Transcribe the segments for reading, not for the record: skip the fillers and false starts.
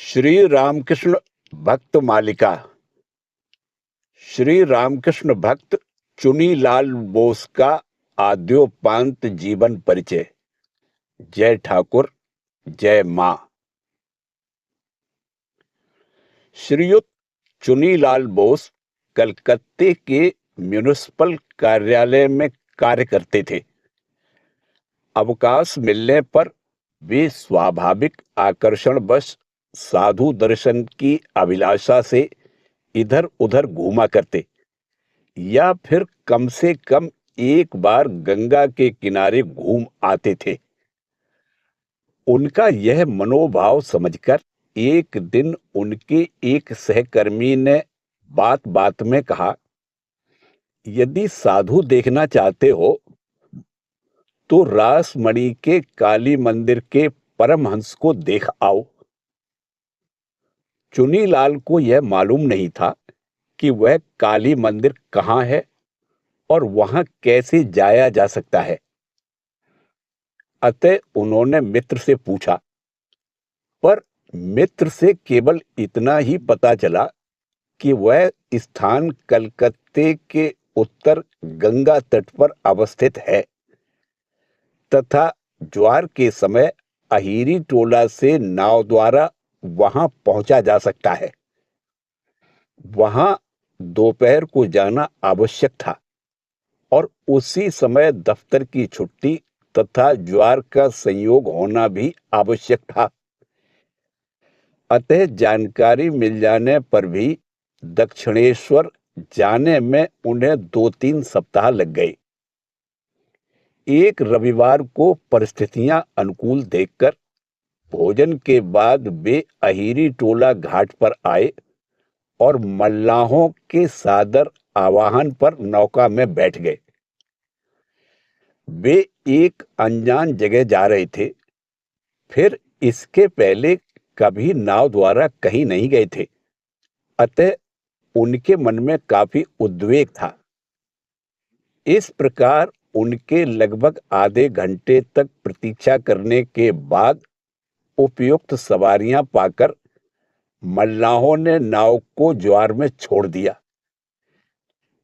श्री रामकृष्ण भक्त मालिका। श्री रामकृष्ण भक्त चुनीलाल बोस का आद्योपांत जीवन परिचय। जय ठाकुर, जय मां। श्रीयुत चुनीलाल बोस कलकत्ते के म्युनिसिपल कार्यालय में कार्य करते थे। अवकाश मिलने पर वे स्वाभाविक आकर्षणवश साधु दर्शन की अभिलाषा से इधर उधर घूमा करते, या फिर कम से कम एक बार गंगा के किनारे घूम आते थे। उनका यह मनोभाव समझकर एक दिन उनके एक सहकर्मी ने बात बात में कहा, यदि साधु देखना चाहते हो तो रासमणी के काली मंदिर के परमहंस को देख आओ। चुनीलाल को यह मालूम नहीं था कि वह काली मंदिर कहाँ है और वहां कैसे जाया जा सकता है। अतः उन्होंने मित्र से पूछा, पर मित्र से केवल इतना ही पता चला कि वह स्थान कलकत्ते के उत्तर गंगा तट पर अवस्थित है तथा ज्वार के समय अहिरी टोला से नाव द्वारा वहां पहुंचा जा सकता है। वहां दोपहर को जाना आवश्यक था और उसी समय दफ्तर की छुट्टी तथा ज्वार का संयोग होना भी आवश्यक था। अतः जानकारी मिल जाने पर भी दक्षिणेश्वर जाने में उन्हें 2-3 सप्ताह लग गए। एक रविवार को परिस्थितियां अनुकूल देखकर भोजन के बाद वे अहिरी टोला घाट पर आए और मल्लाहों के सादर आवाहन पर नौका में बैठ गए। वे एक अनजान जगह जा रहे थे, फिर इसके पहले कभी नाव द्वारा कहीं नहीं गए थे। अतः उनके मन में काफी उद्वेग था। इस प्रकार उनके लगभग आधे घंटे तक प्रतीक्षा करने के बाद उपयुक्त सवारियां पाकर मल्लाहों ने नाव को ज्वार में छोड़ दिया।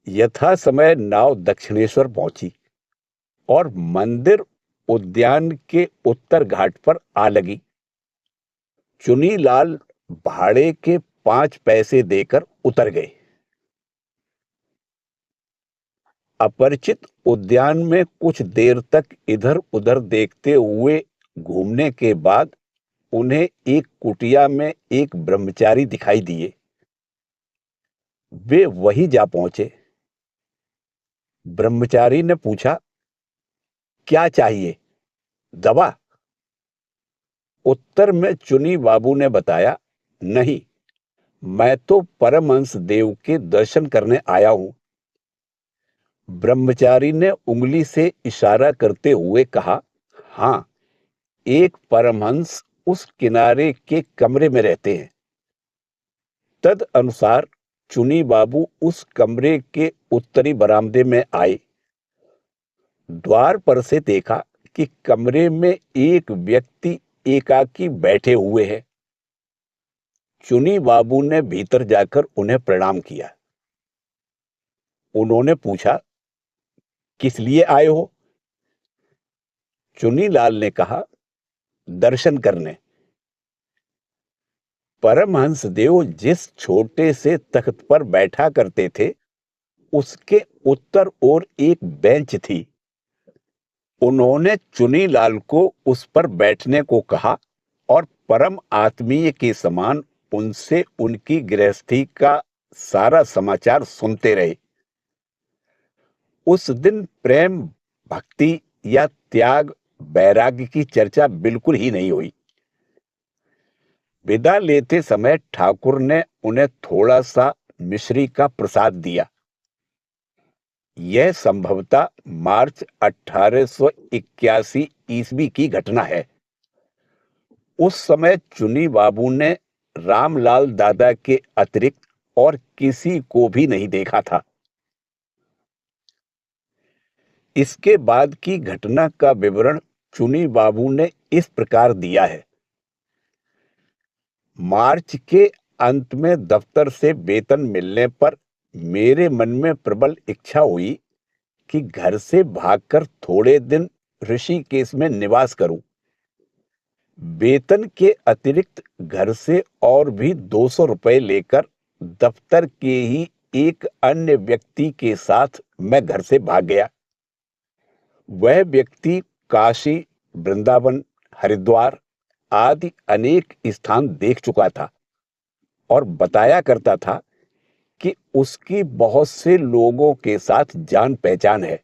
यथा समय नाव दक्षिणेश्वर पहुंची और मंदिर उद्यान के उत्तर घाट पर आ लगी। चुनीलाल भाड़े के 5 पैसे देकर उतर गए। अपरिचित उद्यान में कुछ देर तक इधर उधर देखते हुए घूमने के बाद उन्हें एक कुटिया में एक ब्रह्मचारी दिखाई दिए। वे वहीं जा पहुंचे। ब्रह्मचारी ने पूछा, क्या चाहिए? दवा? उत्तर में चुनी बाबू ने बताया, नहीं, मैं तो परमहंस देव के दर्शन करने आया हूं। ब्रह्मचारी ने उंगली से इशारा करते हुए कहा, हां, एक परमहंस उस किनारे के कमरे में रहते हैं। तद अनुसार चुनी बाबू उस कमरे के उत्तरी बरामदे में आए। द्वार पर से देखा कि कमरे में एक व्यक्ति एकाकी बैठे हुए हैं। चुनी बाबू ने भीतर जाकर उन्हें प्रणाम किया। उन्होंने पूछा, किस लिए आए हो? चुनीलाल ने कहा, दर्शन करने। परमहंस देव जिस छोटे से तख्त पर बैठा करते थे, उसके उत्तर ओर एक बेंच थी। उन्होंने चुनीलाल को उस पर बैठने को कहा और परम आत्मीय के समान उनसे उनकी गृहस्थी का सारा समाचार सुनते रहे। उस दिन प्रेम, भक्ति या त्याग, वैराग्य की चर्चा बिल्कुल ही नहीं हुई। विदा लेते समय ठाकुर ने उन्हें थोड़ा सा मिश्री का प्रसाद दिया। यह संभवतः मार्च 1881 ईस्वी की घटना है। उस समय चुनी बाबू ने रामलाल दादा के अतिरिक्त और किसी को भी नहीं देखा था। इसके बाद की घटना का विवरण चुनी बाबू ने इस प्रकार दिया है। मार्च के अंत में दफ्तर से वेतन मिलने पर मेरे मन में प्रबल इच्छा हुई कि घर से भागकर थोड़े दिन ऋषिकेश में निवास करूं। वेतन के अतिरिक्त घर से और भी 200 रुपए लेकर दफ्तर के ही एक अन्य व्यक्ति के साथ मैं घर से भाग गया। वह व्यक्ति काशी, वृंदावन, हरिद्वार आदि अनेक स्थान देख चुका था और बताया करता था कि उसकी बहुत से लोगों के साथ जान पहचान है।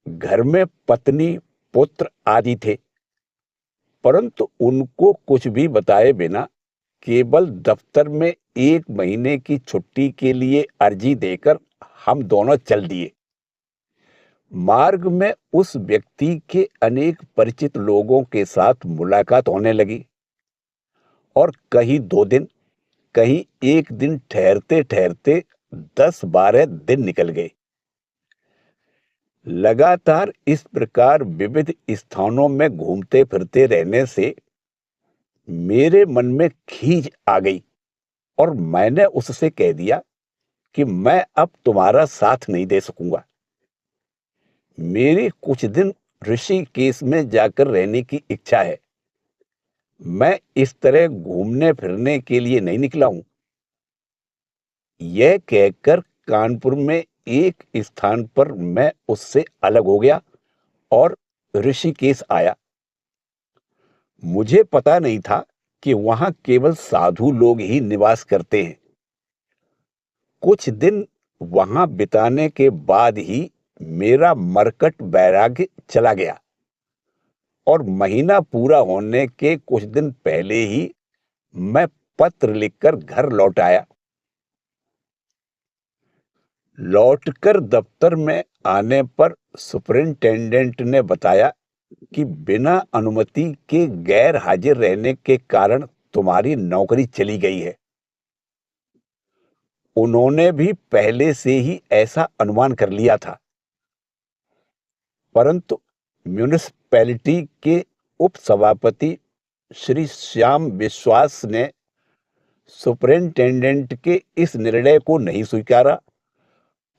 घर में पत्नी, पुत्र आदि थे, परंतु उनको कुछ भी बताए बिना केवल दफ्तर में 1 महीने की छुट्टी के लिए अर्जी देकर हम दोनों चल दिए। मार्ग में उस व्यक्ति के अनेक परिचित लोगों के साथ मुलाकात होने लगी और कहीं 2 दिन, कहीं 1 दिन ठहरते ठहरते 10-12 दिन निकल गए। लगातार इस प्रकार विविध स्थानों में घूमते फिरते रहने से मेरे मन में खींच आ गई और मैंने उससे कह दिया कि मैं अब तुम्हारा साथ नहीं दे सकूंगा। मेरी कुछ दिन ऋषिकेश में जाकर रहने की इच्छा है। मैं इस तरह घूमने फिरने के लिए नहीं निकला हूं। यह कहकर कानपुर में एक स्थान पर मैं उससे अलग हो गया और ऋषिकेश आया। मुझे पता नहीं था कि वहां केवल साधु लोग ही निवास करते हैं। कुछ दिन वहां बिताने के बाद ही मेरा मरकट वैराग्य चला गया और महीना पूरा होने के कुछ दिन पहले ही मैं पत्र लिखकर घर लौट आया। लौटकर दफ्तर में आने पर सुपरिंटेंडेंट ने बताया कि बिना अनुमति के गैर हाजिर रहने के कारण तुम्हारी नौकरी चली गई है। उन्होंने भी पहले से ही ऐसा अनुमान कर लिया था, परंतु म्यूनिसिपैलिटी के उप सभापति श्री श्याम विश्वास ने सुपरिंटेंडेंट के इस निर्णय को नहीं स्वीकारा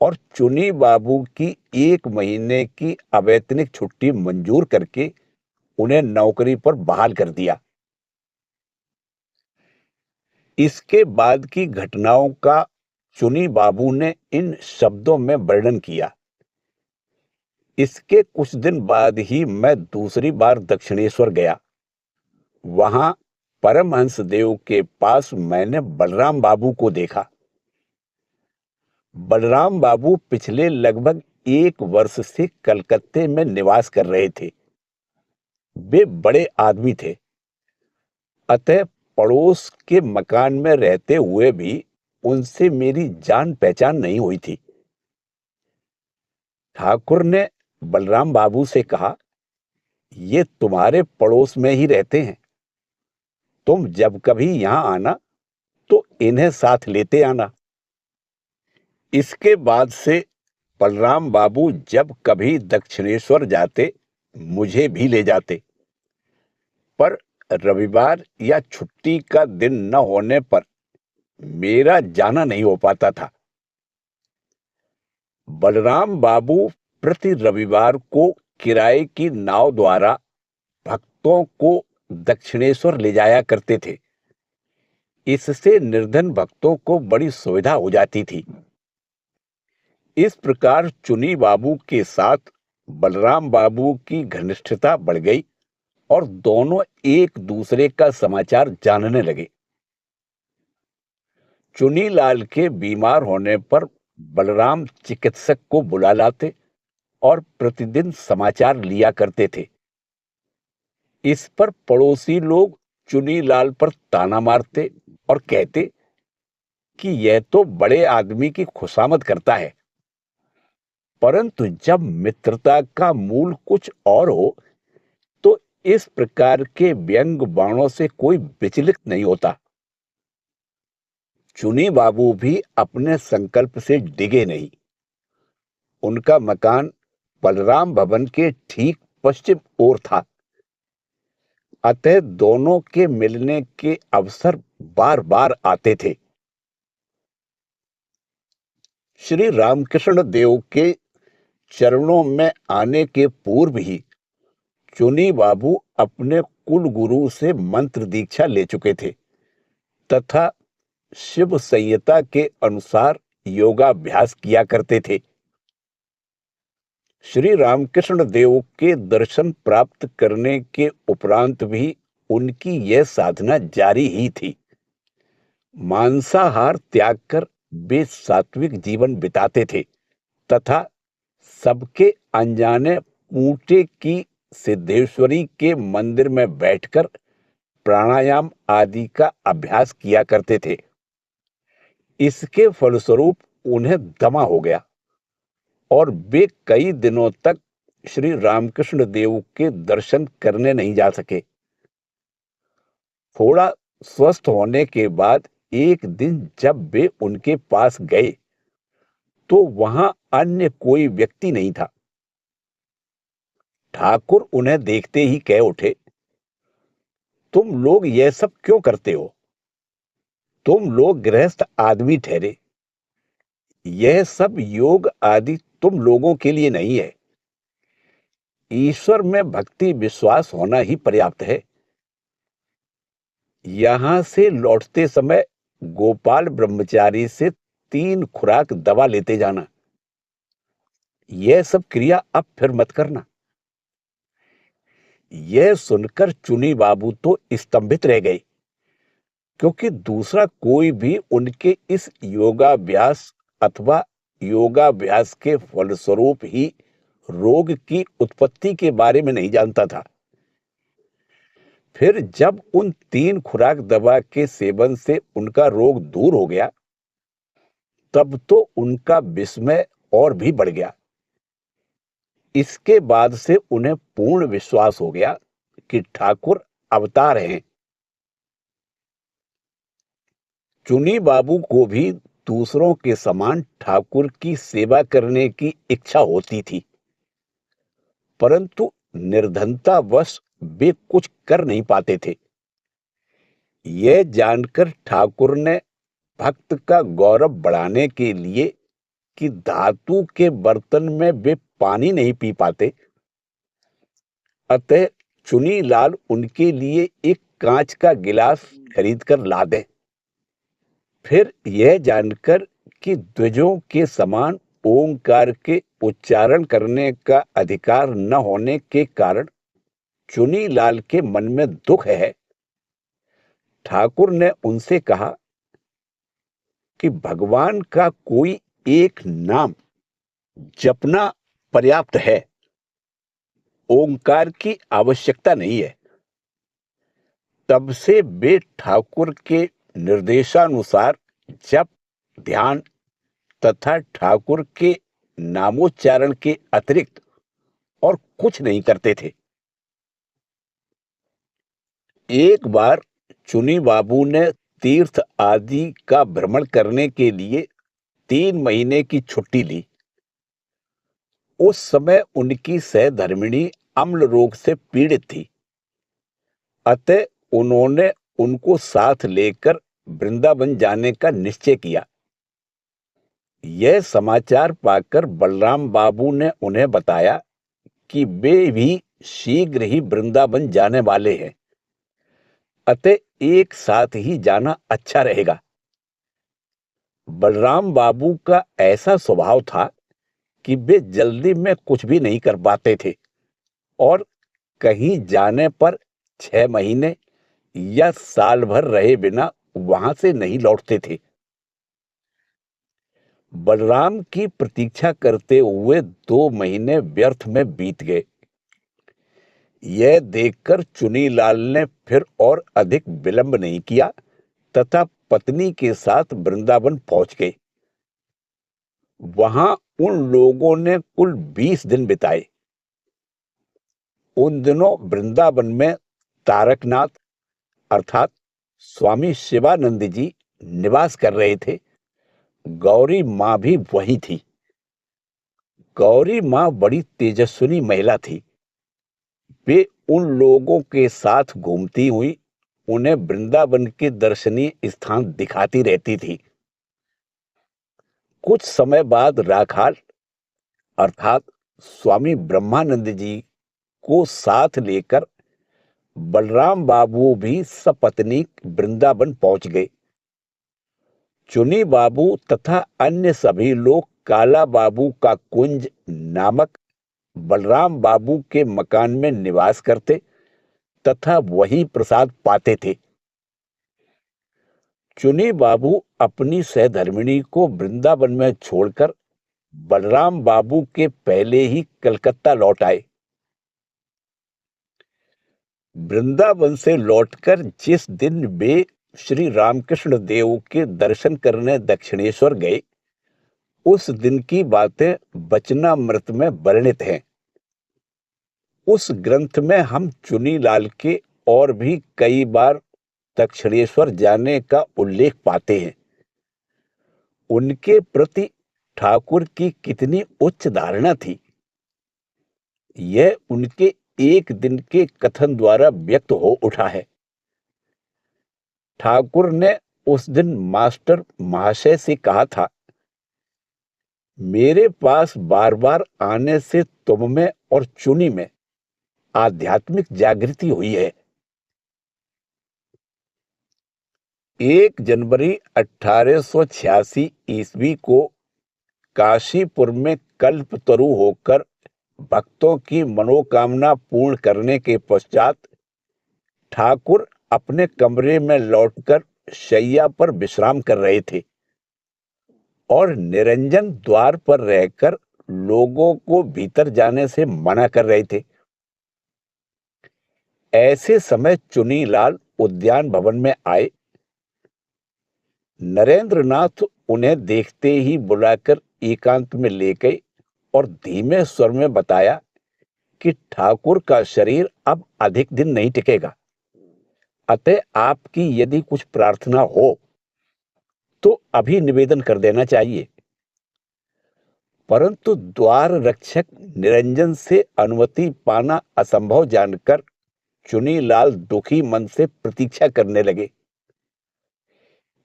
और चुनी बाबू की 1 महीने की अवैतनिक छुट्टी मंजूर करके उन्हें नौकरी पर बहाल कर दिया। इसके बाद की घटनाओं का चुनी बाबू ने इन शब्दों में वर्णन किया। इसके कुछ दिन बाद ही मैं दूसरी बार दक्षिणेश्वर गया। वहां परमहंस देव के पास मैंने बलराम बाबू को देखा। बलराम बाबू पिछले लगभग 1 वर्ष से कलकत्ते में निवास कर रहे थे। वे बड़े आदमी थे, अतः पड़ोस के मकान में रहते हुए भी उनसे मेरी जान पहचान नहीं हुई थी। ठाकुर ने बलराम बाबू से कहा, ये तुम्हारे पड़ोस में ही रहते हैं। तुम जब कभी यहां आना तो इन्हें साथ लेते आना। इसके बाद से बलराम बाबू जब कभी दक्षिणेश्वर जाते मुझे भी ले जाते, पर रविवार या छुट्टी का दिन न होने पर मेरा जाना नहीं हो पाता था। बलराम बाबू प्रति रविवार को किराए की नाव द्वारा भक्तों को दक्षिणेश्वर ले जाया करते थे। इससे निर्धन भक्तों को बड़ी सुविधा हो जाती थी। इस प्रकार चुनी बाबू के साथ बलराम बाबू की घनिष्ठता बढ़ गई और दोनों एक दूसरे का समाचार जानने लगे। चुनी लाल के बीमार होने पर बलराम चिकित्सक को बुला लाते और प्रतिदिन समाचार लिया करते थे। इस पर पड़ोसी लोग चुनी लाल पर ताना मारते और कहते कि यह तो बड़े आदमी की खुशामद करता है। परंतु जब मित्रता का मूल कुछ और हो तो इस प्रकार के व्यंग बाणों से कोई विचलित नहीं होता। चुनी बाबू भी अपने संकल्प से डिगे नहीं। उनका मकान बलराम भवन के ठीक पश्चिम ओर था। अतः दोनों के मिलने के अवसर बार बार आते थे। श्री रामकृष्ण देव के चरणों में आने के पूर्व ही चुनी बाबू अपने कुल गुरु से मंत्र दीक्षा ले चुके थे तथा शिव संहिता के अनुसार योगाभ्यास किया करते थे। श्री रामकृष्ण देव के दर्शन प्राप्त करने के उपरांत भी उनकी यह साधना जारी ही थी। मांसाहार त्याग कर वे सात्विक जीवन बिताते थे तथा सबके अनजाने पूटे की सिद्धेश्वरी के मंदिर में बैठकर प्राणायाम आदि का अभ्यास किया करते थे। इसके फलस्वरूप उन्हें दमा हो गया और वे कई दिनों तक श्री रामकृष्ण देव के दर्शन करने नहीं जा सके। थोड़ा स्वस्थ होने के बाद एक दिन जब वे उनके पास गए तो वहां अन्य कोई व्यक्ति नहीं था। ठाकुर उन्हें देखते ही कह उठे, तुम लोग यह सब क्यों करते हो? तुम लोग गृहस्थ आदमी ठहरे। यह सब योग आदि तुम लोगों के लिए नहीं है। ईश्वर में भक्ति विश्वास होना ही पर्याप्त है। यहां से लौटते समय गोपाल ब्रह्मचारी से 3 खुराक दवा लेते जाना। यह सब क्रिया अब फिर मत करना। यह सुनकर चुनी बाबू तो स्तंभित रह गए, क्योंकि दूसरा कोई भी उनके इस योगाभ्यास अथवा योगाभ्यास के फलस्वरूप ही रोग की उत्पत्ति के बारे में नहीं जानता था। फिर जब उन 3 खुराक दवा के सेवन से उनका रोग दूर हो गया, तब तो उनका विस्मय और भी बढ़ गया। इसके बाद से उन्हें पूर्ण विश्वास हो गया कि ठाकुर अवतार हैं। चुनी बाबू को भी दूसरों के समान ठाकुर की सेवा करने की इच्छा होती थी, परंतु निर्धनतावश वे कुछ कर नहीं पाते थे। यह जानकर ठाकुर ने भक्त का गौरव बढ़ाने के लिए कि धातु के बर्तन में वे पानी नहीं पी पाते, अतः चुनी लाल उनके लिए एक कांच का गिलास खरीद कर ला दें। फिर यह जानकर कि द्विजों के समान ओंकार के उच्चारण करने का अधिकार न होने के कारण चुनी लाल के मन में दुख है, ठाकुर ने उनसे कहा कि भगवान का कोई एक नाम जपना पर्याप्त है, ओंकार की आवश्यकता नहीं है। तब से वे ठाकुर के निर्देशानुसार जप, ध्यान तथा ठाकुर के नामोच्चारण के अतिरिक्त और कुछ नहीं करते थे। एक बार चुनी बाबू ने तीर्थ आदि का भ्रमण करने के लिए 3 महीने की छुट्टी ली। उस समय उनकी सहधर्मिणी अम्ल रोग से पीड़ित थी, अतः उन्होंने उनको साथ लेकर वृंदावन जाने का निश्चय किया। यह समाचार पाकर बलराम बाबू ने उन्हें बताया कि वे भी शीघ्र ही वृंदावन जाने वाले हैं, अतः एक साथ ही जाना अच्छा रहेगा। बलराम बाबू का ऐसा स्वभाव था कि वे जल्दी में कुछ भी नहीं कर पाते थे और कहीं जाने पर 6 महीने या साल भर रहे बिना वहां से नहीं लौटते थे। बलराम की प्रतीक्षा करते हुए 2 महीने व्यर्थ में बीत गए। यह देखकर चुनीलाल ने फिर और अधिक विलंब नहीं किया तथा पत्नी के साथ वृंदावन पहुंच गए। वहां उन लोगों ने कुल 20 दिन बिताए। उन दिनों वृंदावन में तारकनाथ अर्थात स्वामी शिवानंद जी निवास कर रहे थे। गौरी मां भी वही थी। गौरी मां बड़ी तेजस्विनी महिला थी। वे उन लोगों के साथ घूमती हुई उन्हें वृंदावन के दर्शनीय स्थान दिखाती रहती थी। कुछ समय बाद राखाल अर्थात स्वामी ब्रह्मानंद जी को साथ लेकर बलराम बाबू भी सपत्नीक वृंदावन पहुंच गए। चुनी बाबू तथा अन्य सभी लोग काला बाबू का कुंज नामक बलराम बाबू के मकान में निवास करते तथा वही प्रसाद पाते थे। चुनी बाबू अपनी सहधर्मिणी को वृंदावन में छोड़कर बलराम बाबू के पहले ही कलकत्ता लौट आए। वृंदावन से लौटकर जिस दिन वे श्री रामकृष्ण देव के दर्शन करने दक्षिणेश्वर गए, उस दिन की बातें वचनामृत में वर्णित हैं। उस ग्रंथ में हम चुनीलाल के और भी कई बार दक्षिणेश्वर जाने का उल्लेख पाते हैं। उनके प्रति ठाकुर की कितनी उच्च धारणा थी, यह उनके एक दिन के कथन द्वारा व्यक्त हो उठा है। ठाकुर ने उस दिन मास्टर महाशय से कहा था, मेरे पास बार बार आने से तुम में और चुनी में आध्यात्मिक जागृति हुई है। 1 जनवरी 1886 ईस्वी को काशीपुर में कल्पतरु होकर भक्तों की मनोकामना पूर्ण करने के पश्चात ठाकुर अपने कमरे में लौटकर शैया पर विश्राम कर रहे थे और निरंजन द्वार पर रहकर लोगों को भीतर जाने से मना कर रहे थे। ऐसे समय चुनीलाल उद्यान भवन में आए। नरेंद्रनाथ उन्हें देखते ही बुलाकर एकांत में ले गए और धीमे स्वर में बताया कि ठाकुर का शरीर अब अधिक दिन नहीं टिकेगा, अतः आपकी यदि कुछ प्रार्थना हो तो अभी निवेदन कर देना चाहिए। परंतु द्वार रक्षक निरंजन से अनुमति पाना असंभव जानकर चुनीलाल दुखी मन से प्रतीक्षा करने लगे।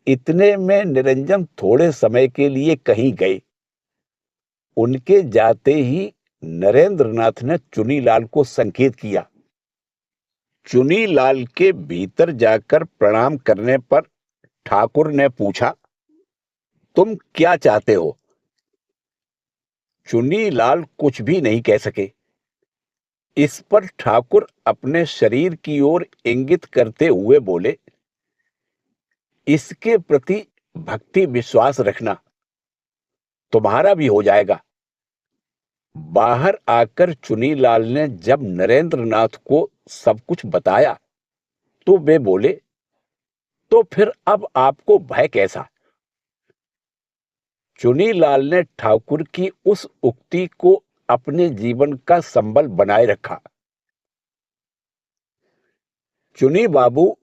इतने में निरंजन थोड़े समय के लिए कहीं गए। उनके जाते ही नरेंद्रनाथ ने चुनीलाल को संकेत किया। चुनीलाल के भीतर जाकर प्रणाम करने पर ठाकुर ने पूछा, तुम क्या चाहते हो? चुनीलाल कुछ भी नहीं कह सके। इस पर ठाकुर अपने शरीर की ओर इंगित करते हुए बोले, इसके प्रति भक्ति विश्वास रखना, तुम्हारा भी हो जाएगा। बाहर आकर चुनीलाल ने जब नरेंद्रनाथ को सब कुछ बताया तो वे बोले, तो फिर अब आपको भय कैसा? चुनीलाल ने ठाकुर की उस उक्ति को अपने जीवन का संबल बनाए रखा। चुनी बाबू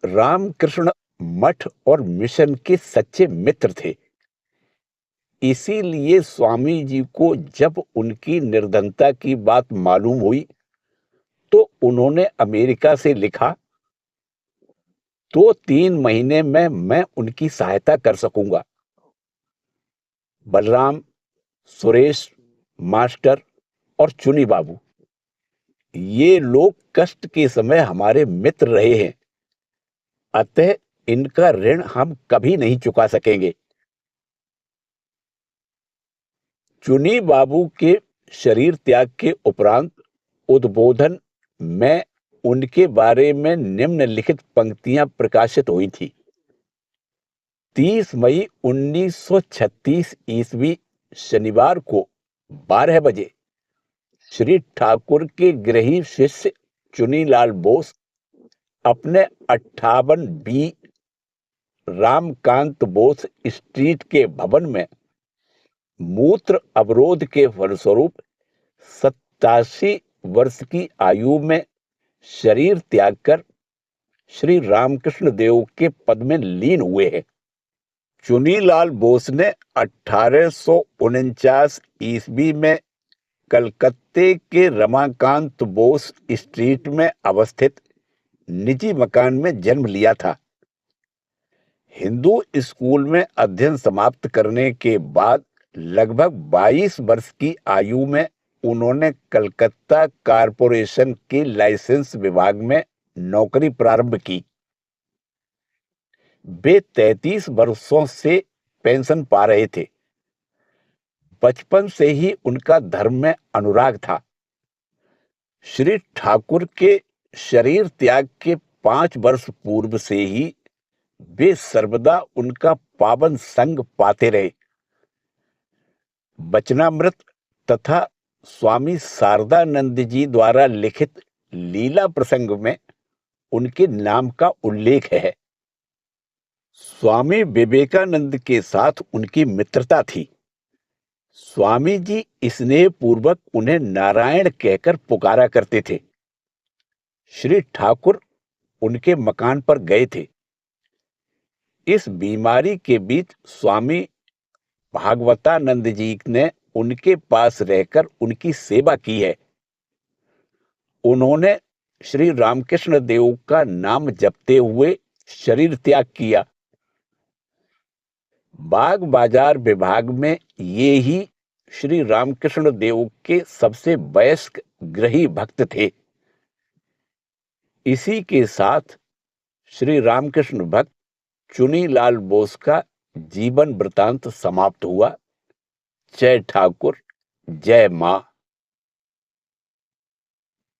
रामकृष्ण मठ और मिशन के सच्चे मित्र थे। इसीलिए स्वामी जी को जब उनकी निर्धनता की बात मालूम हुई तो उन्होंने अमेरिका से लिखा, तो 3 महीने में मैं उनकी सहायता कर सकूंगा। बलराम, सुरेश मास्टर और चुनी बाबू, ये लोग कष्ट के समय हमारे मित्र रहे हैं, अतः इनका ऋण हम कभी नहीं चुका सकेंगे। चुनी बाबू के शरीर त्याग के उपरांत उद्बोधन में उनके बारे में निम्नलिखित पंक्तियां प्रकाशित हुई थी। 30 मई 1936 ईस्वी शनिवार को 12 बजे श्री ठाकुर के गृही शिष्य चुनीलाल बोस अपने 58 बी रामकांत बोस स्ट्रीट के भवन में मूत्र अवरोध के फलस्वरूप 87 वर्ष की आयु में शरीर त्याग कर श्री रामकृष्ण देव के पद में लीन हुए हैं। चुनीलाल बोस ने 1849 ईस्वी में कलकत्ते के रमाकांत बोस स्ट्रीट में अवस्थित निजी मकान में जन्म लिया था। हिंदू स्कूल में अध्ययन समाप्त करने के बाद लगभग 22 वर्ष की आयु में उन्होंने कलकत्ता कारपोरेशन के लाइसेंस विभाग में नौकरी प्रारंभ की। वे 33 वर्षों से पेंशन पा रहे थे। बचपन से ही उनका धर्म में अनुराग था। श्री ठाकुर के शरीर त्याग के 5 वर्ष पूर्व से ही वे सर्वदा उनका पावन संग पाते रहे। वचनामृत तथा स्वामी शारदानंद जी द्वारा लिखित लीला प्रसंग में उनके नाम का उल्लेख है। स्वामी विवेकानंद के साथ उनकी मित्रता थी। स्वामी जी स्नेह पूर्वक उन्हें नारायण कहकर पुकारा करते थे। श्री ठाकुर उनके मकान पर गए थे। इस बीमारी के बीच स्वामी भागवतानंद जी ने उनके पास रहकर उनकी सेवा की है। उन्होंने श्री रामकृष्ण देव का नाम जपते हुए शरीर त्याग किया। बाग बाजार विभाग में ये ही श्री रामकृष्ण देव के सबसे वयस्क गृही भक्त थे। इसी के साथ श्री रामकृष्ण भक्त चुनीलाल बोस का जीवन वृतांत समाप्त हुआ। जय ठाकुर, जय मां।